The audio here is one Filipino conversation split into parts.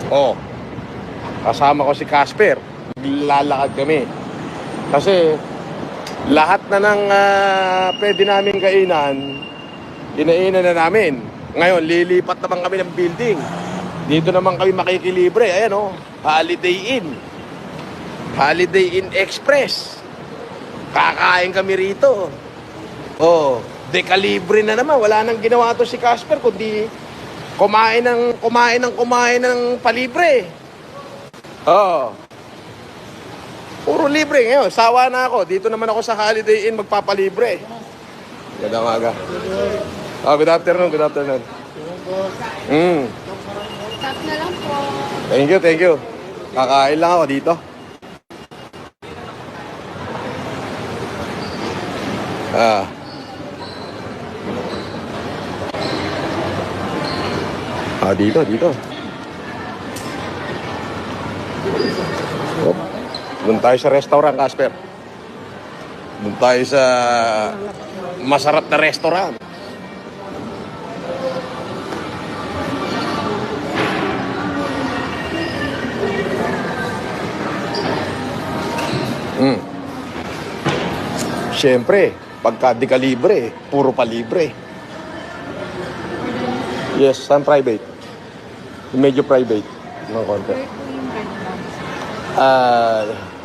Oh, kasama ko si Casper. Lalakad kami. Kasi lahat na ng pwede naming kainan, kinainan na namin. Ngayon, lilipat naman kami ng building. Dito naman kami makikilibre. Ayan oh, Holiday Inn. Holiday Inn Express. Kakain kami rito. Oh, dekalibre na naman. Wala nang ginawa to si Casper kundi kumain ng palibre. Oh. Puro libre ngayon. Sawa na ako. Dito naman ako sa Holiday Inn magpapalibre. Ganda umaga. Oh, good afternoon, good afternoon. Tap na lang po. Thank you, thank you. Kakain lang ako dito. Dito. Oh, doon tayo sa restaurant, Casper. Doon tayo sa masarap na restaurant. Siyempre, pagka dekalibre, puro palibre. Yes, some private. Medyo private. Mga konti.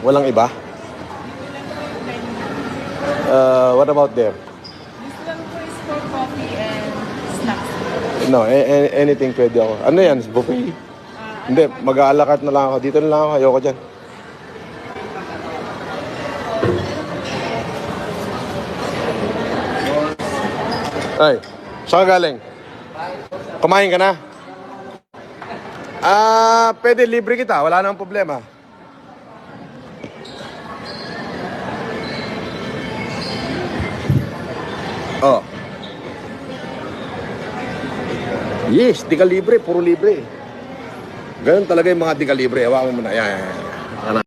Walang iba? What about there? This one po is for coffee and snacks. No, anything pwede ako. Ano yan? Buffet? Hindi, mag-aalakat na lang ako. Dito na lang ako. Ayoko dyan. Ay, saan ka galing? Kumain ka na? Pwede libre kita. Wala nang problema. Oh. Yes, di ka libre. Puro libre. Ganun talaga yung mga di ka libre. Hawakan mo muna. Yan.